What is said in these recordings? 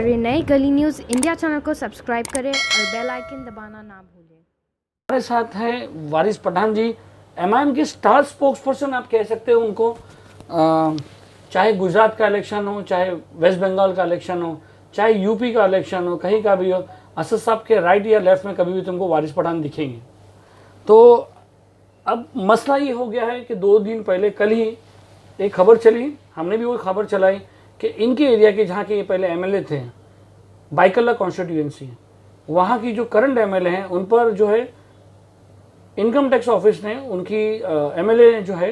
हमारे नए गली न्यूज़ इंडिया चैनल को सब्सक्राइब करें और बेल आइकन दबाना ना भूलें। हमारे साथ हैं वारिस पठान जी, एमआईएम के स्टार स्पोक्स पर्सन आप कह सकते हो उनको। चाहे गुजरात का इलेक्शन हो, चाहे वेस्ट बंगाल का इलेक्शन हो, चाहे यूपी का इलेक्शन हो, कहीं का भी हो, असद साहब के राइट या लेफ्ट में कभी भी तुमको वारिस पठान दिखेंगे। तो अब मसला ये हो गया है कि 2 दिन पहले कल ही एक खबर चली, हमने भी वो खबर चलाई कि इनके एरिया के जहाँ के ये पहले एमएलए थे, बाइकल्ला कॉन्स्टिट्यूएंसी, वहाँ की जो करंट एमएलए हैं उन पर जो है इनकम टैक्स ऑफिस ने उनकी एमएलए जो है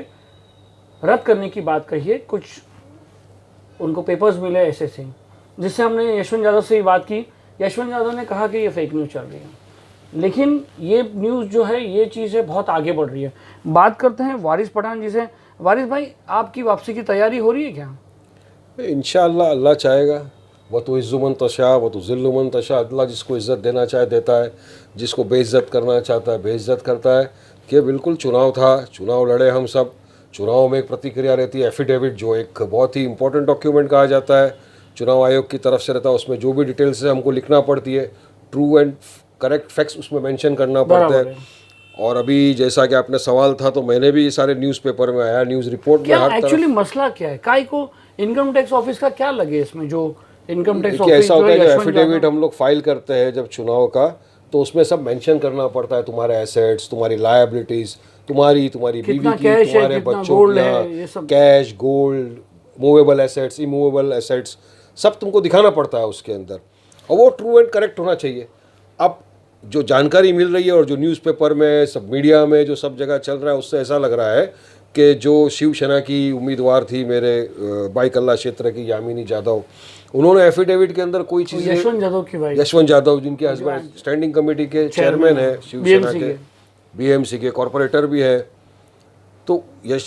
रद्द करने की बात कही है। कुछ उनको पेपर्स मिले ऐसे, जिससे हमने यशवंत यादव से ही बात की। यशवंत यादव ने कहा कि ये फेक न्यूज़ चल रही है, लेकिन ये न्यूज़ जो है, ये चीज़ें बहुत आगे बढ़ रही है। बात करते हैं वारिस पठान जी से। वारिस भाई, आपकी वापसी की तैयारी हो रही है क्या? इंशाअल्लाह, अल्लाह चाहेगा। वह तो इज़्ज़ुमन तशा व तो ज़िल्लुमन तशा। अल्लाह जिसको इज़्ज़त देना चाहे देता है, जिसको बेइज्जत करना चाहता है बेइज्जत करता है। कि बिल्कुल चुनाव था, चुनाव लड़े हम सब। चुनाव में एक प्रतिक्रिया रहती है, एफिडेविट जो एक बहुत ही इंपॉर्टेंट डॉक्यूमेंट कहा जाता है, चुनाव आयोग की तरफ से रहता है। उसमें जो भी डिटेल्स है हमको लिखना पड़ती है, ट्रू एंड करेक्ट फैक्ट्स उसमें मेंशन करना पड़ता है। और अभी जैसा कि आपने सवाल था, तो मैंने भी सारे न्यूज़पेपर में आया, न्यूज़ रिपोर्ट में हर तरफ। एक्चुअली मसला क्या है, काय को इनकम टैक्स ऑफिस का क्या लगे इसमें? जो इनकम टैक्स ऑफिस ऐसा होता है, जो एफिडेविट हम लोग फाइल करते हैं जब चुनाव का, तो उसमें सब मेंशन करना पड़ता है, तुम्हारे एसेट्स, तुम्हारी लायबिलिटीज, तुम्हारी बीवी की, तुम्हारे बच्चों की, cash, gold, movable assets, immovable assets, सब तुमको दिखाना पड़ता है उसके अंदर। और वो ट्रू एंड करेक्ट होना चाहिए। अब जो जानकारी मिल रही है और जो न्यूज़पेपर में, सब मीडिया में जो सब जगह चल रहा है, उससे ऐसा लग रहा है कि जो शिवसेना की उम्मीदवार थी मेरे बाइकल्ला क्षेत्र की, यामिनी जाधव, उन्होंने एफिडेविट के अंदर कोई चीज़, यशवंत यादव की भाई, यशवंत यादव जिनके हस्बैंड स्टैंडिंग कमेटी के चेयरमैन है शिवसेना के, बीएमसी के कॉरपोरेटर भी है। तो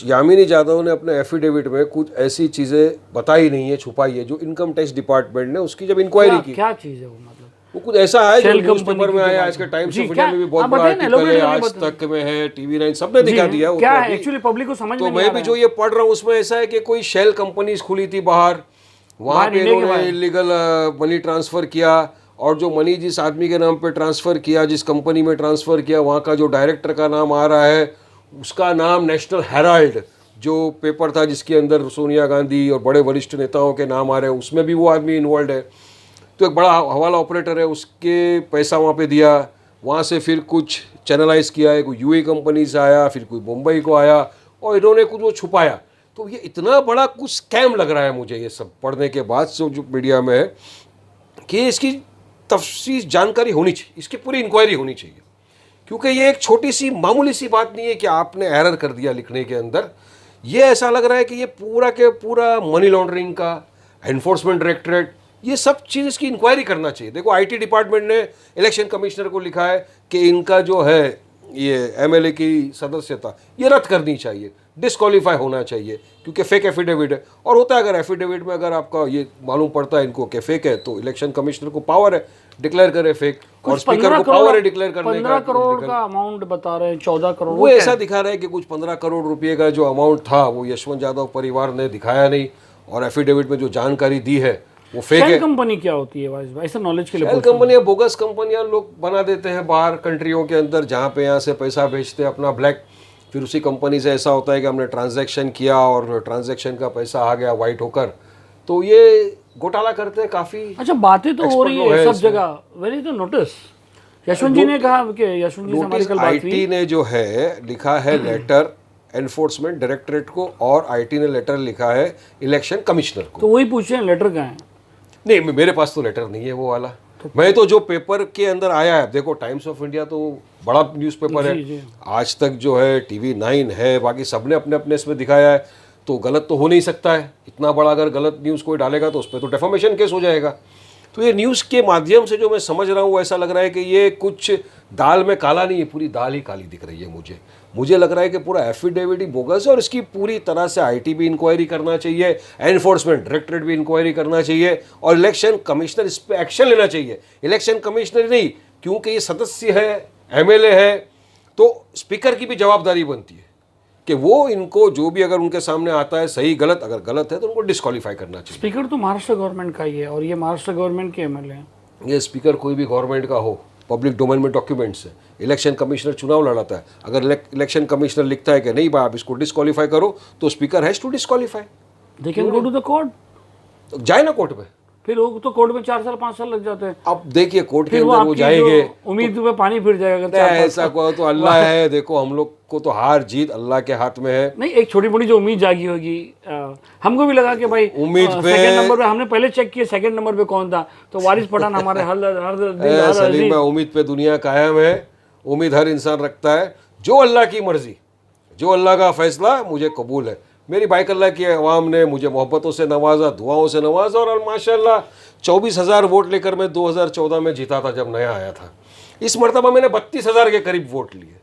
यामिनी जाधव ने अपने एफिडेविट में कुछ ऐसी चीज़ें बताई नहीं है, छुपाई है, जो इनकम टैक्स डिपार्टमेंट ने उसकी जब इंक्वायरी की। क्या चीज़ है वो? मतलब वो कुछ ऐसा है जो न्यूज़पेपर में आया, आज के टाइम्स ऑफ इंडिया में भी बहुत बड़ा आर्टिकल है, आज तक में है, TV9 सबने दिखा दिया। क्या है एक्चुअली पब्लिक को समझ में नहीं आ रहा है। तो मैं भी जो ये पढ़ रहा हूँ उसमें ऐसा है कि कोई शेल कंपनीज खुली थी बाहर, वहाँ पे इन्होंने इलीगल मनी ट्रांसफ़र किया, और जो मनी जिस आदमी के नाम पे ट्रांसफ़र किया, जिस कंपनी में ट्रांसफ़र किया, वहाँ का जो डायरेक्टर का नाम आ रहा है, उसका नाम नेशनल हेराल्ड जो पेपर था जिसके अंदर सोनिया गांधी और बड़े वरिष्ठ नेताओं के नाम आ रहे हैं, उसमें भी वो आदमी इन्वॉल्व है। तो एक बड़ा हवाला ऑपरेटर है, उसके पैसा वहाँ पे दिया, वहाँ से फिर कुछ चैनलाइज किया है, कोई यूए कंपनी से आया, फिर कोई मुंबई को आया, और इन्होंने कुछ वो छुपाया। तो ये इतना बड़ा कुछ स्कैम लग रहा है मुझे ये सब पढ़ने के बाद से, जो मीडिया में है, कि इसकी तफसील जानकारी होनी चाहिए, इसकी पूरी इंक्वायरी होनी चाहिए। क्योंकि ये एक छोटी सी मामूली सी बात नहीं है कि आपने एरर कर दिया लिखने के अंदर। ये ऐसा लग रहा है कि ये पूरा के पूरा मनी लॉन्ड्रिंग का, एनफोर्समेंट डायरेक्टरेट, ये सब चीज़ इसकी इंक्वायरी करना चाहिए। देखो, आईटी डिपार्टमेंट ने इलेक्शन कमिश्नर को लिखा है कि इनका जो है ये एमएलए की सदस्यता ये रद्द करनी चाहिए, डिस्क्वालीफाई होना चाहिए, क्योंकि फेक एफिडेविट है। और होता है, अगर एफिडेविट में अगर आपका ये मालूम पड़ता है इनको कि फेक है, तो इलेक्शन कमिश्नर को पावर है डिक्लेयर करे फेक, और स्पीकर को पावर है डिक्लेयर करने का। 15 करोड़ का अमाउंट बता रहे हैं, 14 करोड़ वो ऐसा दिखा रहा है कि कुछ 15 करोड़ रुपये का जो अमाउंट था वो यशवंत यादव परिवार ने दिखाया नहीं, और एफिडेविट में जो जानकारी दी है वो फेक है। कंपनी क्या होती है ऐसा नॉलेज के लिए? शेल कंपनियां, बोगस कंपनियां लोग बना देते हैं बाहर कंट्रियों के अंदर, जहाँ पे यहाँ से पैसा भेजते हैं अपना ब्लैक, फिर उसी कंपनी से ऐसा होता है कि हमने ट्रांजैक्शन किया और ट्रांजैक्शन का पैसा आ गया वाइट होकर, तो ये घोटाला करते हैं काफ़ी। अच्छा, बातें तो हो रही है सब जगह, वेरी तो नोटिस। यशवंत जी ने कहा कि यशवंत जी से हमारी कल बात हुई, आईटी ने जो है लिखा है लेटर एनफोर्समेंट डायरेक्टरेट को, और आईटी ने लेटर लिखा है इलेक्शन कमिश्नर को। तो वही पूछ रहे हैं लेटर कहाँ है? नहीं, मेरे पास तो लेटर नहीं है वो वाला। मैं तो जो पेपर के अंदर आया है, देखो टाइम्स ऑफ इंडिया तो बड़ा न्यूज़पेपर है, आज तक जो है TV9 है, बाकी सबने अपने अपने इसमें दिखाया है, तो गलत तो हो नहीं सकता है। इतना बड़ा अगर गलत न्यूज़ कोई डालेगा तो उस पर तो डेफामेशन केस हो जाएगा। तो ये न्यूज़ के माध्यम से जो मैं समझ रहा हूँ, ऐसा लग रहा है कि ये कुछ दाल में काला नहीं है, पूरी दाल ही काली दिख रही है मुझे लग रहा है कि पूरा एफिडेविट ही बोगस है, और इसकी पूरी तरह से आईटी भी इंक्वायरी करना चाहिए, एनफोर्समेंट डायरेक्टरेट भी इंक्वायरी करना चाहिए, और इलेक्शन कमिश्नर इस पर एक्शन लेना चाहिए। इलेक्शन कमिश्नर नहीं, क्योंकि ये सदस्य है, एमएलए है, तो स्पीकर की भी जवाबदारी बनती है कि वो इनको जो भी अगर उनके सामने आता है सही गलत, अगर गलत है तो उनको डिस्क्वालीफाई करना चाहिए। स्पीकर तो महाराष्ट्र गवर्नमेंट का ही है और ये महाराष्ट्र गवर्नमेंट के एमएलए हैं। ये स्पीकर कोई भी गवर्नमेंट का हो, पब्लिक डोमेन में डॉक्यूमेंट्स है। इलेक्शन कमिश्नर चुनाव लड़ाता है, अगर इलेक्शन कमिश्नर लिखता है कि नहीं भाई आप इसको डिस्क्वालीफाई करो, तो speaker has to disqualify. They can go to the court, तो जाए ना कोर्ट में। फिर वो तो कोर्ट में 4 साल 5 साल लग जाते हैं। अब देखिए कोर्ट के फिर अंदर वो आपकी जाएंगे, जो उम्मीद पे पानी फिर जाएगा। अगर नहीं 4-5 ऐसा को तो अल्लाह है, देखो हम लोग को तो हार जीत अल्लाह के हाथ में है। नहीं, एक छोटी मोटी जो उम्मीद जागी होगी, हमको भी लगा कि भाई उम्मीद पे सेकंड नंबर पे हमने पहले चेक किया सेकंड नंबर पे कौन था, तो वारिस पठान हमारे हर दिल सलीम भाई, उम्मीद पे दुनिया कायम है, उम्मीद हर इंसान रखता है। जो अल्लाह की मर्जी, जो अल्लाह का फैसला मुझे कबूल है। मेरी बाइकल्ला की अवाम ने मुझे मोहब्बतों से नवाजा, दुआओं से नवाजा, और माशाल्लाह 24,000 वोट लेकर मैं 2014 में जीता था जब नया आया था। इस मरतबा मैंने 32,000 के करीब वोट लिए,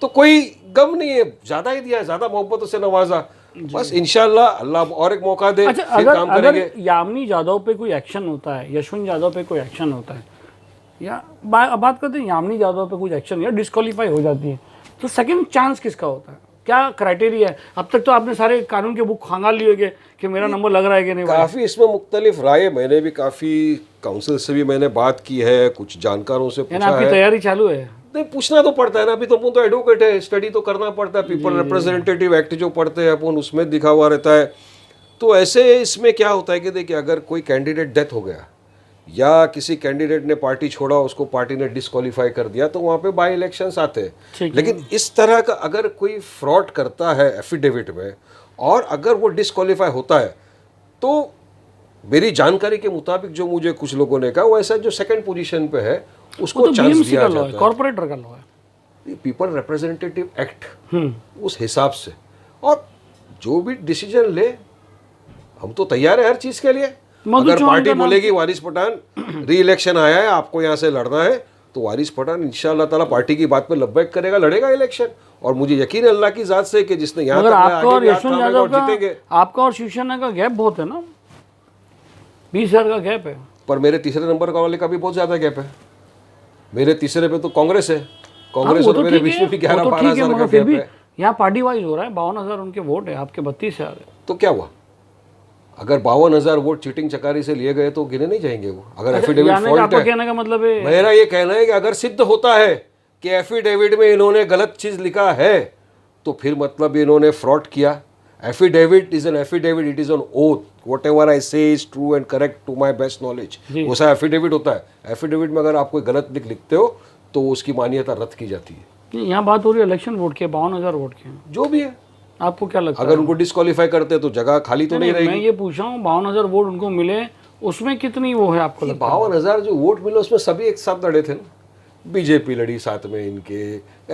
तो कोई गम नहीं है, ज़्यादा ही दिया, ज़्यादा मोहब्बतों से नवाजा। बस इंशाल्लाह अल्लाह और एक मौका दे, अच्छा, फिर काम अगर करेंगे। यामिनी यादव पे कोई एक्शन होता है, यशवंत यादव पे कोई एक्शन होता है, या बात करते हैं यामिनी यादव पे कुछ एक्शन या डिस्क्वालीफाई हो जाती है, तो सेकंड चांस किसका होता है? क्या क्राइटेरिया है? अब तक तो आपने सारे कानून के बुक खंगाल लिए होंगे कि मेरा नंबर लग रहा है कि नहीं। काफ़ी इसमें मुख्तलिफ राय, मैंने भी काफ़ी काउंसिल से भी मैंने बात की है, कुछ जानकारों से पूछा आपकी है। तैयारी चालू है? नहीं, पूछना तो पड़ता है ना, अभी तो अपन तो एडवोकेट है, स्टडी तो करना पड़ता है। पीपल रिप्रेजेंटेटिव एक्ट जो पढ़ते हैं अपन, उसमें दिखा हुआ रहता है। तो ऐसे इसमें क्या होता है कि देखिए, अगर कोई कैंडिडेट डेथ हो गया या किसी कैंडिडेट ने पार्टी छोड़ा, उसको पार्टी ने डिस्क्वालीफाई कर दिया, तो वहाँ पे बाई इलेक्शंस आते हैं। लेकिन इस तरह का अगर कोई फ्रॉड करता है एफिडेविट में और अगर वो डिस्क्वालीफाई होता है, तो मेरी जानकारी के मुताबिक जो मुझे कुछ लोगों ने कहा, वो ऐसा जो सेकंड पोजीशन पे है उसको तो चांस दिया जाता है। कॉर्पोरेटर का लॉ है, पीपल रिप्रेजेंटेटिव एक्ट, उस हिसाब से। और जो भी डिसीजन ले, हम तो तैयार है हर चीज के लिए। अगर पार्टी बोलेगी वारिस पठान री इलेक्शन आया है, आपको यहाँ से लड़ना है, तो वारिस पठान इंशाल्लाह ताला पार्टी की बात पे लब्बैक करेगा, लड़ेगा इलेक्शन। और मुझे यकीन है अल्लाह की जात से कि जिसने यहाँ तक आपका और यशवंत यादव का, जीतेंगे। आपका और शिवसेना का गैप बहुत है ना, 20,000 का गैप है। पर मेरे तीसरे नंबर का वाले का भी बहुत ज्यादा गैप है। मेरे तीसरे पे तो कांग्रेस है, कांग्रेस और मेरे बीच में भी 11-12,000 का गैप है। यहाँ पार्टी वाइज हो रहा है, 52,000 उनके वोट है, आपके 32,000 है। तो क्या हुआ? अगर 52,000 वोट चीटिंग चकारी से लिए गए तो गिने नहीं जाएंगे वो? अगर एफिडेविट फॉल्ट है, कहने का मतलब है, मेरा ये कहना है कि अगर सिद्ध होता है कि एफिडेविट में इन्होंने गलत चीज लिखा है, तो फिर मतलब इन्होंने फ्रॉड किया। Affidavit is an affidavit, it is on oath, whatever I say is true and correct to my best knowledge, वो सा एफिडेविट होता है। एफिडेविट में अगर आप कोई गलत लिखते हो तो उसकी मान्यता रद्द की जाती है। यहाँ बात हो रही है इलेक्शन वोट के, 52,000 वोट के, जो भी है। आपको क्या लगता है? अगर उनको डिस्क्वालीफाई करते तो जगह खाली तो नहीं रहेगी। मैं ये पूछ रहा हूँ, 52,000 वोट उनको मिले, उसमें कितनी वो है आपको लगता है? 52,000 जो वोट मिले उसमें सभी एक साथ लड़े थे ना। बीजेपी लड़ी साथ में, इनके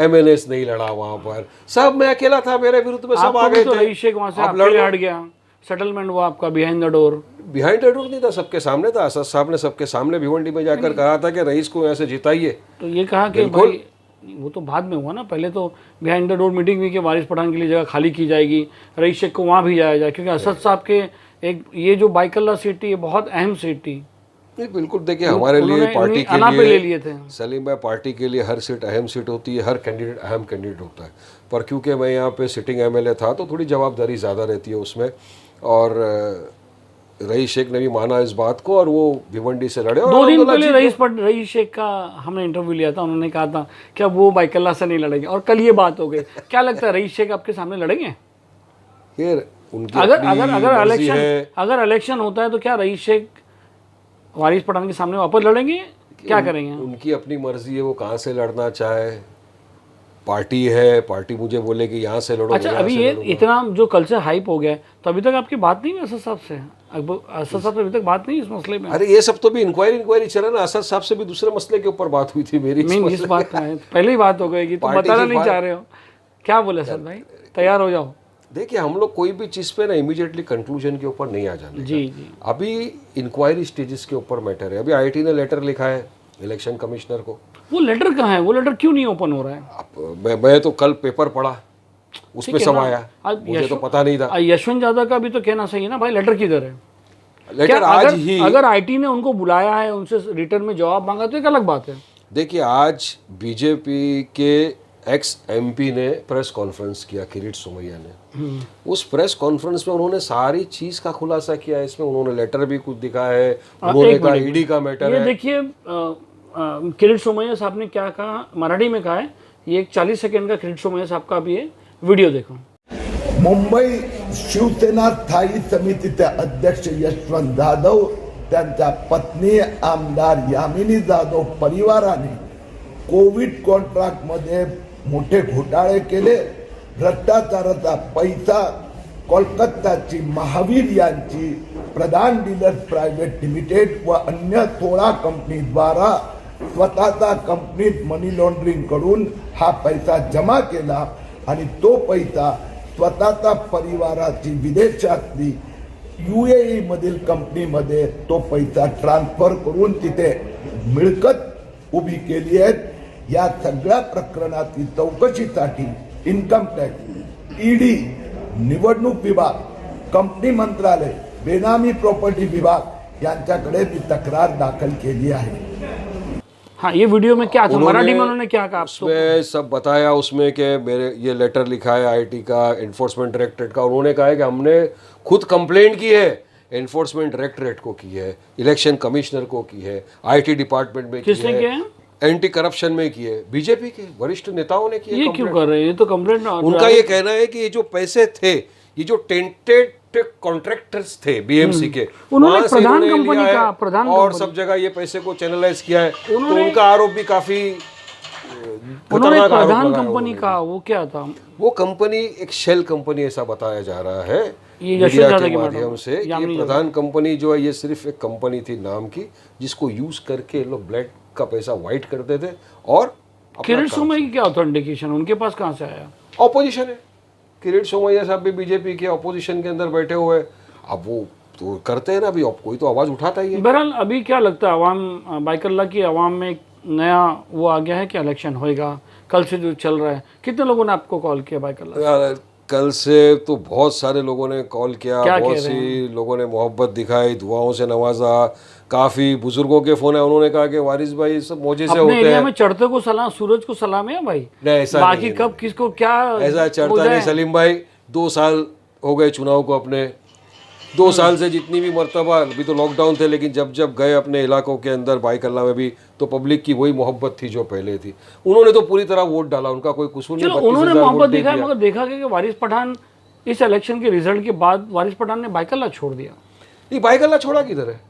एमएनएस नहीं लड़ा वहां पर, सब मैं अकेला था, मेरे विरुद्ध में सब आ गए थे। रईस शेख वहां से आपके हट गया, सेटलमेंट हुआ आपका behind the door. Behind the door नहीं था, सबके सामने था। असद साहब ने सबके सामने भिवंडी में जाकर कहा था कि रईस को यहाँ से जिताइए। तो ये कहा कि भाई, वो तो बाद में हुआ ना, पहले तो बिहाइंड द डोर मीटिंग हुई कि वारिस पठान के लिए जगह खाली की जाएगी, रईस शेख को वहाँ भी जाया जाए, क्योंकि असद साहब के एक ये जो बाइकल्ला सीट थी, ये बहुत अहम सीट थी। नहीं बिल्कुल, देखिए हमारे लिए पार्टी के लिए ले लिए थे सलीम भाई, पार्टी के लिए हर सीट अहम सीट होती है, हर कैंडिडेट अहम कैंडिडेट होता है। पर क्योंकि मैं यहाँ पे सिटिंग एमएलए था तो थोड़ी जवाबदारी ज़्यादा रहती है उसमें। और रईस शेख ने भी माना इस बात को और वो भिवंडी से लड़े। और 2 दिन पहले रईस शेख का हमने इंटरव्यू लिया था, उन्होंने कहा था कि अब वो बाइकल्ला से नहीं लड़ेंगे, और कल ये बात हो गई। क्या लगता है, रईस शेख आपके सामने लड़ेंगे? उनकी अगर इलेक्शन होता है तो क्या रईस शेख वारिस पठान के सामने वापस लड़ेंगे? क्या करेंगे? उनकी अपनी मर्जी है, वो कहाँ से लड़ना चाहे। पार्टी है, पार्टी मुझे बोले कि यहाँ से लड़ो। अच्छा, अभी ये इतना जो कल से हाइप हो गया है, तो अभी तक आपकी बात नहीं है असद साहब से? असद साहब से अभी तक बात नहीं इस मसले में? अरे ये सब तो भी इंक्वायरी चला ना। असद साहब से भी दूसरे मसले के ऊपर बात हुई थी मेरी। इस बात पहले ही बात हो गई, तो बताना नहीं चाह रहे हो? क्या बोले असद भाई, तैयार हो जाओ। देखिए, हम लोग कोई भी चीज़ पे ना इमीडिएटली कंक्लूजन के ऊपर नहीं आ जाने। जी। अभी इंक्वायरी स्टेजेस के ऊपर मैटर है। अभी आईटी ने लेटर लिखा है इलेक्शन कमिश्नर को। वो लेटर कहाँ है? वो लेटर क्यों नहीं ओपन हो रहा है? अब मैं तो कल पेपर पढ़ा, उसमें सब आया, मुझे तो पता नहीं था। यशवंत यादव का भी तो कहना सही है ना भाई, लेटर किधर है? लेटर आज ही, अगर आईटी ने उनको बुलाया है, उनसे रिटर्न में जवाब मांगा, तो एक अलग बात है। देखिए, आज बीजेपी के एक्स एमपी ने प्रेस कॉन्फ्रेंस किया, किरीट सोमैया ने। उस प्रेस कॉन्फ्रेंस में उन्होंने सारी चीज का खुलासा किया। इसमें उन्होंने लेटर भी कुछ दिखा है, उन्होंने कहा ईडी का मैटर ये है। देखिए किरीट सोमैया साहब ने क्या कहा, मराठी में कहा है। ये एक 40 सेकंड का किरीट सोमैया साहब का भी है, वीडियो देखो। मुंबई शिवसेना स्थायी समितीचे अध्यक्ष यशवंत जाधव, त्यांच्या पत्नी आमदार यामिनी जाधव परिवाराने कोविड कॉन्ट्रॅक्ट मध्ये मोठे घोटाळे केले। भ्रष्टाचाराचा पैसा कोलकाताची महावीर यांची प्रधान डीलर्स प्रायव्हेट लिमिटेड व अन्य 16 कंपनीद्वारा स्वतःचा कंपनीत मनी लॉन्ड्रिंग करून हा पैसा जमा केला आणि तो पैसा स्वतःचा परिवाराची विदेशातली UAE मधील कंपनीमध्ये तो पैसा ट्रान्सफर करून तिथे मिळकत उभी केली आहे। या सगळ्या प्रकरणाची चौकशीसाठी इन्कम टॅक्स, ईडी, निवडणूक विभाग, कंपनी मंत्रालय, बेनामी प्रॉपर्टी विभाग यांच्याकडे मी तक्रार दाखल केली आहे। हाँ, ये वीडियो में क्या था, मराठी में उन्होंने क्या कहा? उसमें सब बताया, उसमें कि मेरे ये लेटर लिखा है आईटी का, एनफोर्समेंट डायरेक्टरेट का। उन्होंने कहा है कि हमने खुद कंप्लेंट की है, एनफोर्समेंट डायरेक्टरेट को की है, इलेक्शन कमिश्नर को की है, आईटी डिपार्टमेंट में किसने किया है? एंटी करप्शन में की है, बीजेपी के वरिष्ठ नेताओं ने की है। ये क्यों कर रहे हैं? ये तो कंप्लेंट उनका ये कहना है कि ये जो पैसे थे, ये जो टेंटेड कॉन्ट्रैक्टर्स थे बीएमसी के, उन्होंने वहां से प्रधान इन्होंने कंपनी लिया है का, प्रधान और कंपनी। सब जगह ये पैसे को चैनलाइज किया है। तो उनका आरोप भी काफी उन्होंने खतरनाक आरोप प्रधान लगाया कंपनी उन्होंने। का वो क्या था? वो कंपनी एक शेल कंपनी ऐसा बताया जा रहा है ये मीडिया यशोदा के की माध्यम मैडम, से। ये यामिनी प्रधान कंपनी जो है ये सिर्फ एक कंपनी थी नाम की, जिसको यूज करके लोग ब्लैक का पैसा व्हाइट करते थे। और किरीट सोमैया की क्या ऑथेंटिकेशन उनके पास कहाँ से आया? ऑपोजिशन है, किरीट सोमैया साहब भी बीजेपी के ऑपोजिशन के अंदर बैठे हुए। अब वो तो करते हैं ना, अभी कोई तो आवाज उठाता ही है। बहरहाल अभी क्या लगता है, अवाम बाइकल्ला की अवाम में एक नया वो आ गया है कि इलेक्शन होएगा? कल से जो चल रहा है, कितने लोगों ने आपको कॉल किया बाइकल्ला? यार, कल से तो बहुत सारे लोगों ने कॉल किया, क्या बहुत कह रहे सी लोगों ने मोहब्बत दिखाई, दुआओं से नवाजा। काफी बुजुर्गों के फोन है, उन्होंने कहा कि वारिस भाई सब मौजे से अपने होते एरिया हैं। में चढ़ते को सलाम, सूरज को सलाम है भाई। नहीं, ऐसा बाकी नहीं है, कब किसको क्या ऐसा हो चढ़ता जाए। नहीं सलीम भाई। 2 साल हो गए चुनाव को अपने, 2 साल से जितनी भी मर्तबा, अभी तो लॉकडाउन थे, लेकिन जब जब गए अपने इलाकों के अंदर बाइकल्ला में भी, तो पब्लिक की वही मोहब्बत थी जो पहले थी। उन्होंने तो पूरी तरह वोट डाला, उनका कोई कसूर नहीं। चलो, उन्होंने मोहब्बत दिखाई, मगर देखा गया कि वारिस पठान इस इलेक्शन के रिजल्ट के बाद वारिस पठान ने बाइकल्ला छोड़ दिया। नहीं, बाइकल्ला छोड़ा किधर है?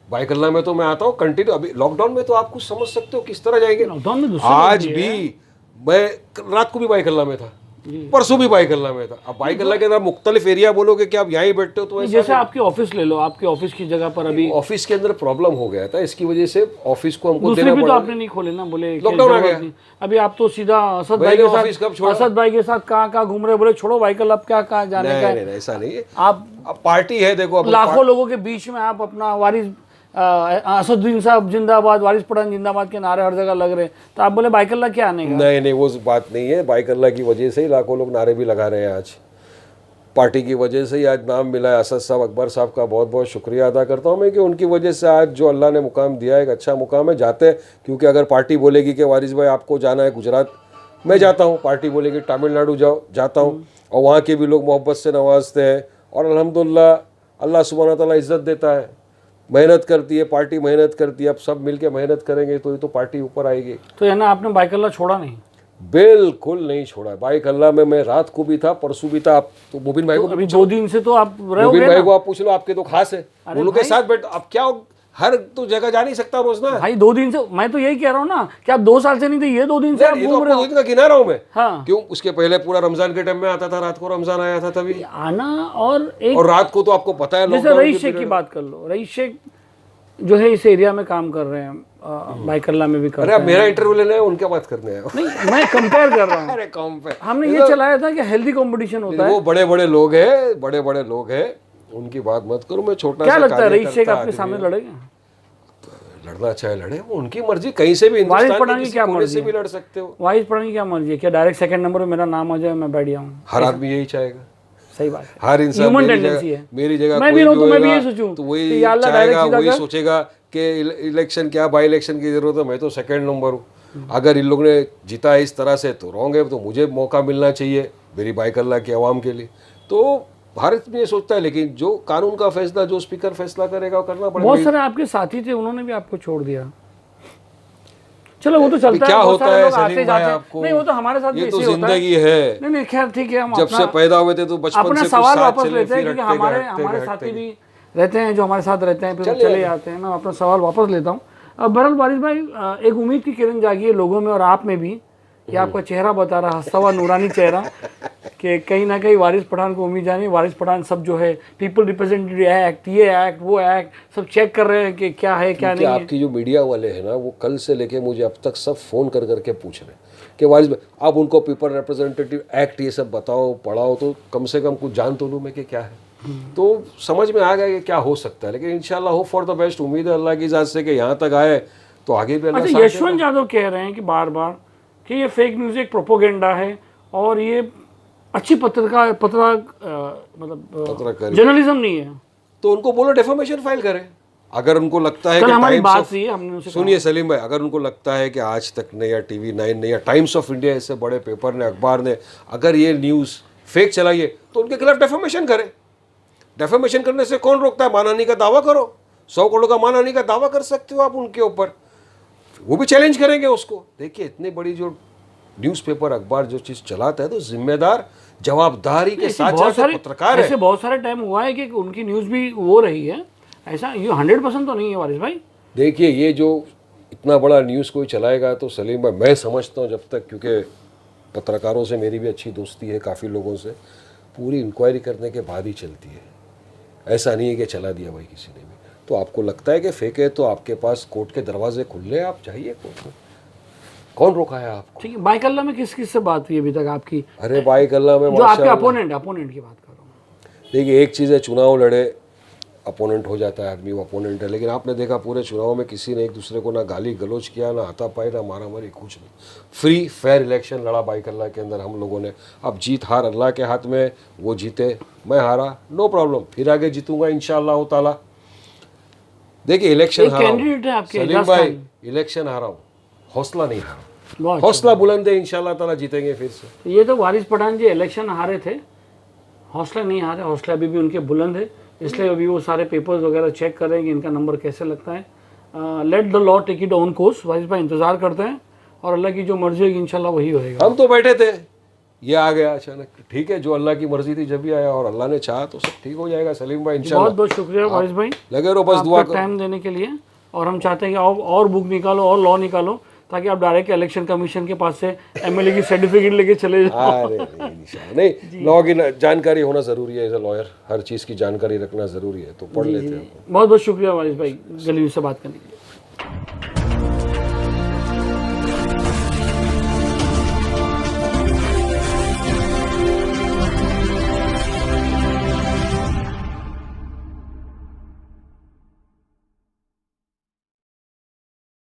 बाइकल्ला में तो मैं आता हूँ कंटिन्यू। अभी लॉकडाउन में तो आप कुछ समझ सकते हो किस तरह जाएंगे। लॉकडाउन में दूसरे आज लोग भी मैं रात को भी बाइकल्ला में था, परसों भी बाइकल्ला में था। अब बाइकल्ला के अंदर मुख्तलिफ एरिया बोलोगे कि आप यहीं बैठते हो तो ऐसा जैसे आपकी ऑफिस ले लो, आपके ऑफिस की जगह पर अभी ऑफिस के अंदर प्रॉब्लम हो गया था, इसकी वजह से ऑफिस को हमको दूसरे देना भी तो पड़ा। आपने नहीं खोले ना, बोले कि लॉकडाउन आ जरूरत गया। नहीं। अभी आप तो सीधा असद भाई भाई ने के ऑफिस कब साथ छोड़ा? असद भाई के साथ कहाँ घूम रहे, बोले छोड़ो बाइकल, अब क्या कहाँ जाने का नहीं, है। नहीं, ऐसा नहीं है। आप अब पार्टी है, देखो अब लाखों लोगों के बीच में आप अपना वारिस असदुद्दीन साहब जिंदाबाद, वारिस पठान जिंदाबाद के नारे हर जगह लग रहे, तो आप बोले बाइकल्ला क्या आने का? नहीं नहीं, वो बात नहीं है। बाइकल्ला की वजह से ही लाखों लोग नारे भी लगा रहे हैं आज। पार्टी की वजह से ही आज नाम मिला है। असद साहब, अकबर साहब का बहुत बहुत शुक्रिया अदा करता हूं मैं कि उनकी वजह से आज जो अल्लाह ने मुकाम दिया है, एक अच्छा मुकाम है। जाते हैं, क्योंकि अगर पार्टी बोलेगी कि वारिस भाई आपको जाना है गुजरात, मैं जाता हूँ। पार्टी बोलेगी तमिलनाडु जाओ, जाता हूँ। और वहाँ के भी लोग मोहब्बत से नवाजते हैं। और अल्हम्दुलिल्लाह अल्लाह सुब्हाना तआला इज़्ज़त देता है। मेहनत करती है पार्टी, मेहनत करती है। अब सब मिलके मेहनत करेंगे तो ये तो पार्टी ऊपर आएगी। तो है ना, आपने बाइकल्ला छोड़ा नहीं? बिल्कुल नहीं छोड़ा। बाइकल्ला में मैं रात को भी था, परसों भी था। आप तो मुबिन भाई को अभी 2 दिन से तो आप रहोगे मुबिन भाई ना? को आप पूछ लो, आपके तो खास है, उन लोग के साथ बैठ। अब क्या हर तो जगह जा नहीं सकता रोज ना। भाई 2 दिन से, मैं तो यही कह रहा हूँ ना कि आप 2 साल से नहीं थे, ये 2 दिन से आप ये तो घूम रहे आपको हो। दो दिन का गिना रहा हूँ मैं। हाँ। क्यों? उसके पहले पूरा रमजान के टाइम में आता था, रात को रमजान आया था तभी। आना और एक और रात को तो आपको पता है जैसे लॉकडाउन रईस के शेख की पीरियड। बात कर लो, रईस शेख जो है इस एरिया में काम कर रहे हैं, बाइकल्ला में भी कर अरे रहे आप हैं। मेरा इंटरव्यू लेने हैं, उनके बात करने हैं। नहीं, मैं कंपेयर कर रहा हूँ। अरे कम पे हमने ये चलाया था कि हेल्दी कंपटीशन होता है। वो बड़े बड़े लोग हैं, बड़े बड़े लोग हैं, उनकी बात मत करो। मैं छोटा क्या सा लगता है, रईस शेख कार्यकर्ता आपके आदमी सामने हूं। लड़ेगा? लड़ना चाहे लड़े, वो उनकी मर्जी। कहीं से भी वारिस हिंदुस्तान पठान के की किसी क्या कोने मर्जी से है? भी लड़ सकते हो। वारिस पठान की क्या मर्जी है? क्या डायरेक्ट सेकंड नंबर पे मेरा नाम आ जाए, मैं बैठ जाऊँ? हर आदमी यही चाहेगा। सही बात है, हर इंसान ह्यूमन मेरी टेंडेंसी जगह है। मेरी जगह मैं कोई भी रहूं तो मैं भी होएगा, ये सोचूं तो वही कि या अल्लाह चाहेगा, डायरेक्ट सीधा वही कर। सोचेगा कि इलेक्शन क्या, बाई इलेक्शन की जरूरत है, मैं तो सेकंड नंबर हूँ। अगर इन लोगों ने जीता है इस तरह से तो रॉन्ग है, तो मुझे मौका मिलना चाहिए मेरी बाइकल्ला के अवाम के लिए। तो भारत में ये सोचता है, लेकिन जो कानून का फैसला जो स्पीकर फैसला करेगा वो करना पड़ेगा। बहुत सारे आपके साथी थे, उन्होंने भी आपको छोड़ दिया। चलो वो तो चलता क्या है, बहुत होता सारे है लोग आते सलीम भाई जाते हैं। आपको, नहीं वो तो हमारे साथ भी ये तो ऐसे ही होता है। जिंदगी है। नहीं नहीं खैर ठीक है, हम जब से पैदा हुए थे तो बचपन अपना से कुछ सवाल साथ वापस चले, लेते हैं, फिर क्योंकि हटते गए, हमारे हटते साथी गए। भी रहते हैं जो हमारे साथ रहते हैं, फिर चले चले जाते हैं। मैं अपना सवाल वापस लेता हूँ। अब बहरहाल वारिस भाई, एक उम्मीद की किरण जागी है लोगों में और आप में भी, कि आपका चेहरा बता रहा, हंसता हुआ नूरानी चेहरा, कि कहीं ना कहीं वारिस पठान को उम्मीद जानी। वारिस पठान सब जो है पीपल रिप्रेजेंटेटिव एक्ट, ये एक्ट वो एक्ट सब चेक कर रहे हैं कि क्या है क्या नहीं है। आपकी जो मीडिया वाले हैं ना, वो कल से लेके मुझे अब तक सब फोन कर करके पूछ रहे हैं कि वारिस भाई आप उनको पीपल रिप्रेजेंटेटिव एक्ट ये सब बताओ, पढ़ाओ, तो कम से कम कुछ जान तो लूँ मैं कि क्या है। तो समझ में आ गया कि क्या हो सकता है, लेकिन इंशाल्लाह होप फॉर द बेस्ट। उम्मीद है अल्लाह की इजाज़त से कि यहाँ तक आए तो आगे भी अल्लाह अच्छा, साथ यशवंत यादव कह रहे हैं कि बार बार कि ये फेक न्यूज़ एक प्रोपोगेंडा है और ये अच्छी पत्रकार जर्नलिज्म नहीं है। तो उनको बोलो डेफामेशन फाइल करें। अगर उनको लगता है कल कि हमारी Times बात of- हुई है, हमने उनसे सुनिए सलीम भाई, अगर उनको लगता है कि आज तक ने या टीवी 9 ने या टाइम्स ऑफ इंडिया ऐसे बड़े पेपर ने, अखबार ने अगर ये न्यूज़ फेक चलाई है तो उनके खिलाफ डेफामेशन करें। डेफामेशन करने से कौन रोकता है? मानहानि का दावा करो, 100 करोड़ का मानहानि का दावा कर सकते हो आप उनके ऊपर, वो भी चैलेंज करेंगे उसको। देखिए इतनी बड़ी जो न्यूज़पेपर अखबार जो चीज़ चलाता है तो जिम्मेदार जवाबदारी के साथ बहुत साथ सारे पत्रकार है। ऐसे बहुत सारे टाइम हुआ है कि उनकी न्यूज़ भी वो रही है, ऐसा ये 100% तो नहीं है वारिस भाई। देखिए ये जो इतना बड़ा न्यूज़ कोई चलाएगा तो सलीम भाई मैं समझता हूँ जब तक, क्योंकि पत्रकारों से मेरी भी अच्छी दोस्ती है काफ़ी लोगों से, पूरी इंक्वायरी करने के बाद ही चलती है। ऐसा नहीं है कि चला दिया भाई किसी ने भी। तो आपको लगता है कि फेक है तो आपके पास कोर्ट के दरवाजे खुले हैं, आप जाइए कोर्ट में, कौन रोका है आपको? ठीक है, बाइकल्ला में किस किस से बात हुई अभी तक आपकी? अरे बाइकल्ला में जो आपके माशाअल्लाह। अपोनेंट की बात कर रहा हूँ। देखिए एक चीज़ है, चुनाव लड़े अपोनेंट हो जाता है आदमी, वो अपोनेंट है, लेकिन आपने देखा पूरे चुनाव में किसी ने एक दूसरे को ना गाली गलौज किया, ना हाथापाई, ना मारामारी, कुछ नहीं। फ्री फेयर इलेक्शन लड़ा बाइकल्ला के अंदर हम लोगों ने। अब जीत हार अल्लाह के हाथ में, वो जीते मैं हारा, नो प्रॉब्लम, फिर आगे जीतूंगा इंशाअल्लाह ताला। देखिए इलेक्शन एक हारा हूं। कैंडिडेट है आपके सलीम भाई, इलेक्शन हारा हूँ, हौसला नहीं हारा, बहुत हौसला बुलंद है, इंशाल्लाह ताला जीतेंगे फिर से। ये तो वारिस पठान जी इलेक्शन हारे थे, हौसला नहीं हारे, हौसला अभी भी उनके बुलंद है। इसलिए अभी वो सारे पेपर्स वगैरह चेक कर रहे हैं कि इनका नंबर कैसे लगता है। Let the law take it on course. Waris भाई इंतजार करते हैं और अल्लाह की जो मर्जी होगी इंशाल्लाह वही होएगा। हम तो बैठे थे, ये आ गया अचानक, ठीक है, जो अल्लाह की मर्जी थी जब भी आया और अल्लाह ने चाहा तो सब ठीक हो जाएगा सलीम भाई इंशाल्लाह। बहुत बहुत शुक्रिया वारिस भाई, लगे रहो, बस दुआ आपका करो। टाइम देने के लिए। और हम चाहते हैं कि आप और बुक निकालो और लॉ निकालो ताकि आप डायरेक्ट इलेक्शन कमीशन के पास से एमएलए की सर्टिफिकेट लेके चले जाओ। अरे नहीं, लॉ की जानकारी होना जरूरी है, एज अ लॉयर हर चीज़ की जानकारी रखना जरूरी है, तो पढ़ लेते हैं। बहुत बहुत शुक्रिया वारिस भाई गली से बात करने के लिए।